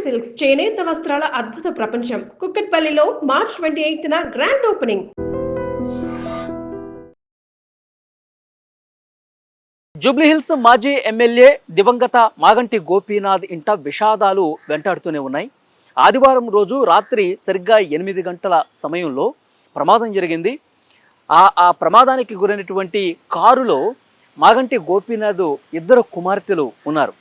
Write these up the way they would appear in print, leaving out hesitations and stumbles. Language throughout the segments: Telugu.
సిల్క్స్ చేనేత వస్త్రాల అద్భుత ప్రపంచం. కుక్కట్పల్లిలో మార్చ్ 28న గ్రాండ్ ఓపెనింగ్. జూబ్లీహిల్స్ మాజీ ఎమ్మెల్యే దివంగత మాగంటి గోపీనాథ్ ఇంట విషాదాలు వెంటాడుతూనే ఉన్నాయి. ఆదివారం రోజు రాత్రి సరిగ్గా 8 గంటల సమయంలో ప్రమాదం జరిగింది. ఆ ప్రమాదానికి గురైనటువంటి కారులో మాగంటి గోపీనాథ్ ఇద్దరు కుమార్తెలు ఉన్నారు.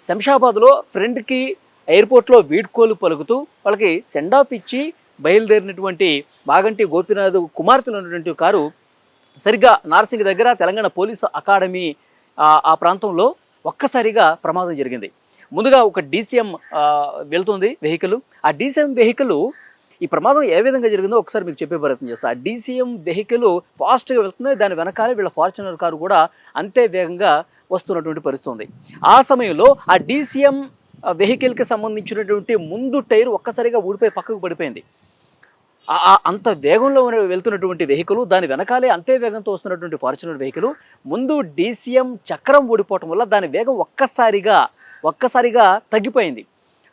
శంషాబాద్లో ఫ్రెండ్కి ఎయిర్పోర్ట్లో వీడ్కోలు పలుకుతూ వాళ్ళకి సెండ్ ఆఫ్ ఇచ్చి బయలుదేరినటువంటి మాగంటి గోపీనాథ్ కుమార్తెలు ఉన్నటువంటి కారు సరిగ్గా నార్సింగ్ దగ్గర తెలంగాణ పోలీసు అకాడమీ ఆ ప్రాంతంలో ఒక్కసారిగా ప్రమాదం జరిగింది. ముందుగా ఒక డీసీఎం వెళ్తుంది వెహికల్. ఆ డీసీఎం వెహికల్ ఈ ప్రమాదం ఏ విధంగా జరిగిందో ఒకసారి మీకు చెప్పే ప్రయత్నం చేస్తా. ఆ డీసీఎం వెహికల్ ఫాస్ట్గా వెళ్తుంది. దాని వెనకాలే వీళ్ళ ఫార్చునర్ కారు కూడా అంతే వేగంగా వస్తున్నటువంటి పరిస్థితి ఉంది. ఆ సమయంలో ఆ డీసీఎం వెహికల్కి సంబంధించినటువంటి ముందు టైర్ ఒక్కసారిగా ఊడిపోయి పక్కకు పడిపోయింది. అంత వేగంలో వెళ్తున్నటువంటి వెహికల్, దాని వెనకాలే అంతే వేగంతో వస్తున్నటువంటి ఫార్చునర్ వెహికల్, ముందు డీసీఎం చక్రం ఊడిపోవటం వల్ల దాని వేగం ఒక్కసారిగా తగ్గిపోయింది.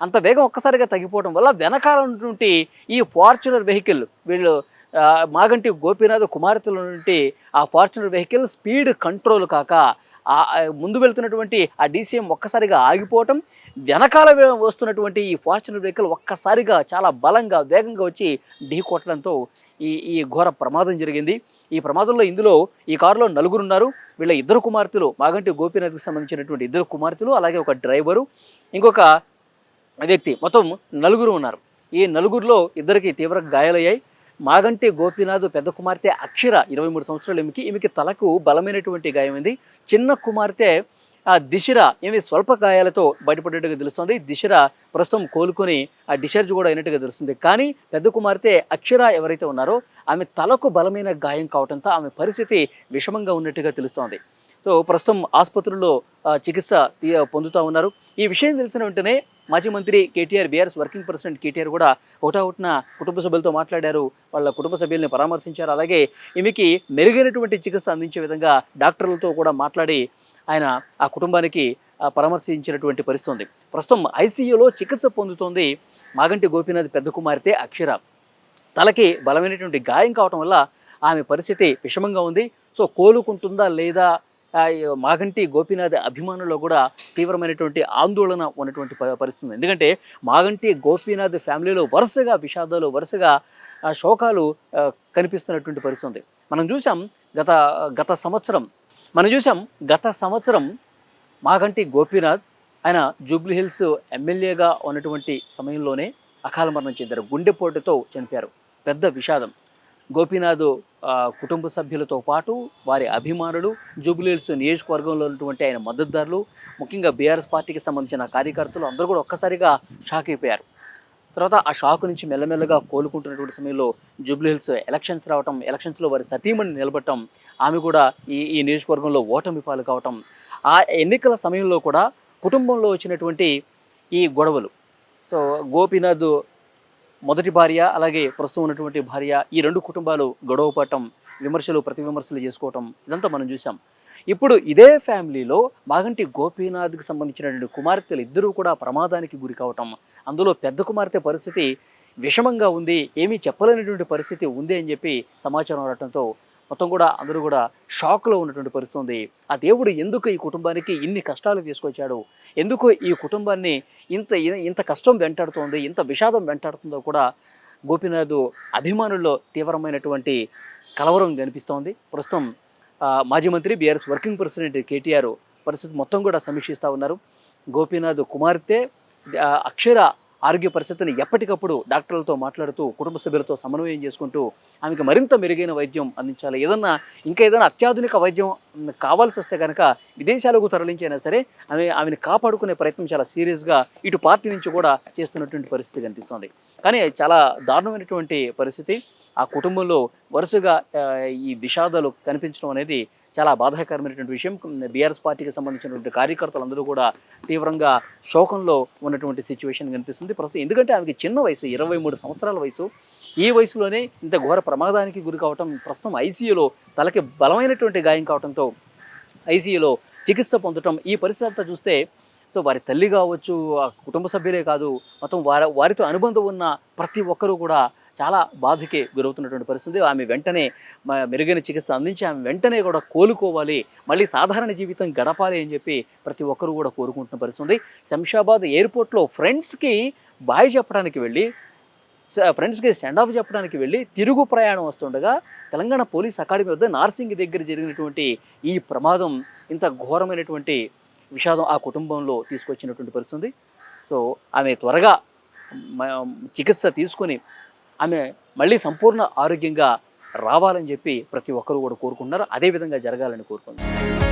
అంత వేగం ఒక్కసారిగా తగ్గిపోవడం వల్ల వెనకాల ఉన్నటువంటి ఈ ఫార్చునర్ వెహికల్, వీళ్ళు మాగంటి గోపీనాథ్ కుమార్తెల నుండి ఆ ఫార్చునర్ వెహికల్ స్పీడ్ కంట్రోల్ కాక ముందు వెళ్తున్నటువంటి ఆ డీసీఎం ఒక్కసారిగా ఆగిపోవటం, వెనకాల వస్తున్నటువంటి ఈ ఫార్చునర్ వెహికల్ ఒక్కసారిగా చాలా బలంగా వేగంగా వచ్చి ఢీ కొట్టడంతో ఈ ఘోర ప్రమాదం జరిగింది. ఈ ప్రమాదంలో ఈ కారులో నలుగురు ఉన్నారు. వీళ్ళ ఇద్దరు కుమార్తెలు, మాగంటి గోపీనాథ్కి సంబంధించినటువంటి ఇద్దరు కుమార్తెలు, అలాగే ఒక డ్రైవరు, ఇంకొక వ్యక్తి, మొత్తం నలుగురు ఉన్నారు. ఈ నలుగురిలో ఇద్దరికి తీవ్ర గాయాలయ్యాయి. మాగంటి గోపీనాథ్ పెద్ద కుమార్తె అక్షర 23 సంవత్సరాలు, ఈమెకి తలకు బలమైనటువంటి గాయమైంది. చిన్న కుమార్తె దిశర ఏమి స్వల్ప గాయాలతో బయటపడ్డట్టుగా తెలుస్తుంది. దిశర ప్రస్తుతం కోలుకొని డిశ్చార్జ్ కూడా అయినట్టుగా తెలుస్తుంది. కానీ పెద్ద కుమార్తె అక్షర ఎవరైతే ఉన్నారో ఆమె తలకు బలమైన గాయం కావడంతో ఆమె పరిస్థితి విషమంగా ఉన్నట్టుగా తెలుస్తోంది. సో ప్రస్తుతం ఆసుపత్రుల్లో చికిత్స పొందుతూ ఉన్నారు. ఈ విషయం తెలిసిన వెంటనే మాజీ మంత్రి KTR, BRS working president KTR కూడా ఒకటా కుటుంబ సభ్యులతో మాట్లాడారు. వాళ్ళ కుటుంబ సభ్యుల్ని పరామర్శించారు. అలాగే ఈమెకి మెరుగైనటువంటి చికిత్స అందించే విధంగా డాక్టర్లతో కూడా మాట్లాడి ఆయన ఆ కుటుంబానికి పరామర్శించినటువంటి పరిస్థితి ఉంది. ప్రస్తుతం ఐసీయూలో చికిత్స పొందుతోంది మాగంటి గోపీనాథ్ పెద్ద కుమార్తె అక్షర. తలకి బలమైనటువంటి గాయం కావటం వల్ల ఆమె పరిస్థితి విషమంగా ఉంది. సో కోలుకుంటుందా లేదా మాగంటి గోపీనాథ్ అభిమానుల్లో కూడా తీవ్రమైనటువంటి ఆందోళన ఉన్నటువంటి పరిస్థితి ఉంది. ఎందుకంటే మాగంటి గోపీనాథ్ ఫ్యామిలీలో వరుసగా విషాదాలు, వరుసగా శోకాలు కనిపిస్తున్నటువంటి పరిస్థితి ఉంది. మనం చూసాం గత సంవత్సరం మాగంటి గోపీనాథ్ ఆయన జూబ్లీహిల్స్ ఎమ్మెల్యేగా ఉన్నటువంటి సమయంలోనే అకాల మరణం చెందారు. గుండెపోటుతో చనిపోయారు. పెద్ద విషాదం. గోపీనాథ్ కుటుంబ సభ్యులతో పాటు వారి అభిమానులు, జూబ్లీహిల్స్ నియోజకవర్గంలో ఉన్నటువంటి ఆయన మద్దతుదారులు, ముఖ్యంగా బీఆర్ఎస్ పార్టీకి సంబంధించిన కార్యకర్తలు అందరూ కూడా ఒక్కసారిగా షాక్ అయిపోయారు. తర్వాత ఆ షాక్ నుంచి మెల్లమెల్లగా కోలుకుంటున్నటువంటి సమయంలో జూబ్లీహిల్స్ ఎలక్షన్స్ రావటం, ఎలక్షన్స్లో వారి సతీమణి నిలబడటం, ఆమె కూడా ఈ నియోజకవర్గంలో ఓటమి పాలు కావటం, ఆ ఎన్నికల సమయంలో కూడా కుటుంబంలో వచ్చినటువంటి ఈ గొడవలు, సో గోపీనాథ్ మొదటి భార్య అలాగే ప్రస్తుతం ఉన్నటువంటి భార్య, ఈ రెండు కుటుంబాలు గొడవ పడటం, విమర్శలు ప్రతి విమర్శలు చేసుకోవటం, ఇదంతా మనం చూసాం. ఇప్పుడు ఇదే ఫ్యామిలీలో మాగంటి గోపీనాథ్కి సంబంధించినటువంటి కుమార్తెలు ఇద్దరూ కూడా ప్రమాదానికి గురి కావటం, అందులో పెద్ద కుమార్తె పరిస్థితి విషమంగా ఉంది, ఏమీ చెప్పలేనటువంటి పరిస్థితి ఉంది అని చెప్పి సమాచారం రావడంతో మొత్తం కూడా అందరూ కూడా షాక్లో ఉన్నటువంటి పరిస్థితి ఉంది. ఆ దేవుడు ఎందుకు ఈ కుటుంబానికి ఇన్ని కష్టాలు తీసుకొచ్చాడు, ఎందుకు ఈ కుటుంబాన్ని ఇంత కష్టం వెంటాడుతోంది, ఇంత విషాదం వెంటాడుతుందో కూడా గోపీనాథ్ అభిమానుల్లో తీవ్రమైనటువంటి కలవరం కనిపిస్తోంది. ప్రస్తుతం మాజీ మంత్రి, బీఆర్ఎస్ వర్కింగ్ ప్రెసిడెంట్ కేటీఆర్ పరిస్థితి మొత్తం కూడా సమీక్షిస్తూ ఉన్నారు. గోపీనాథ్ కుమార్తె అక్షర ఆరోగ్య పరిస్థితిని ఎప్పటికప్పుడు డాక్టర్లతో మాట్లాడుతూ, కుటుంబ సభ్యులతో సమన్వయం చేసుకుంటూ ఆమెకు మరింత మెరుగైన వైద్యం అందించాలి. ఏదైనా అత్యాధునిక వైద్యం కావాల్సి వస్తే కనుక విదేశాలకు తరలించైనా సరే ఆమెను కాపాడుకునే ప్రయత్నం చాలా సీరియస్గా ఇటు పార్టీ నుంచి కూడా చేస్తున్నటువంటి పరిస్థితి కనిపిస్తోంది. కానీ చాలా దారుణమైనటువంటి పరిస్థితి. ఆ కుటుంబంలో వరుసగా ఈ విషాదాలు కనిపించడం అనేది చాలా బాధాకరమైనటువంటి విషయం. బీఆర్ఎస్ పార్టీకి సంబంధించినటువంటి కార్యకర్తలందరూ కూడా తీవ్రంగా శోకంలో ఉన్నటువంటి సిచ్యువేషన్ కనిపిస్తుంది ప్రస్తుతం. ఎందుకంటే ఆమెకి చిన్న వయసు, 23 సంవత్సరాల వయసు. ఈ వయసులోనే ఇంత ఘోర ప్రమాదానికి గురి కావటం, ప్రస్తుతం ఐసీయూలో తలకి బలమైనటువంటి గాయం కావడంతో ఐసీయూలో చికిత్స పొందటం, ఈ పరిస్థితి అంతా చూస్తే సో వారి తల్లి కావచ్చు, ఆ కుటుంబ సభ్యులే కాదు, మొత్తం వారితో అనుబంధం ఉన్న ప్రతి ఒక్కరూ కూడా చాలా బాధకి గురవుతున్నటువంటి పరిస్థితి. ఆమె వెంటనే మెరుగైన చికిత్స అందించి ఆమె వెంటనే కూడా కోలుకోవాలి, మళ్ళీ సాధారణ జీవితం గడపాలి అని చెప్పి ప్రతి ఒక్కరూ కూడా కోరుకుంటున్న పరిస్థితి. శంషాబాద్ ఎయిర్పోర్ట్లో ఫ్రెండ్స్కి బాయ్ చెప్పడానికి వెళ్ళి, ఫ్రెండ్స్కి సెండ్ ఆఫ్ చెప్పడానికి వెళ్ళి తిరుగు ప్రయాణం వస్తుండగా తెలంగాణ పోలీస్ అకాడమీ వద్ద నార్సింగ్ దగ్గర జరిగినటువంటి ఈ ప్రమాదం ఇంత ఘోరమైనటువంటి విషాదం ఆ కుటుంబంలో తీసుకొచ్చినటువంటి పరిస్థితి. సో ఆమె త్వరగా చికిత్స తీసుకొని ఆమె మళ్ళీ సంపూర్ణ ఆరోగ్యంగా రావాలని చెప్పి ప్రతి ఒక్కరూ కూడా కోరుకుంటున్నారు. అదేవిధంగా జరగాలని కోరుకుంటున్నారు.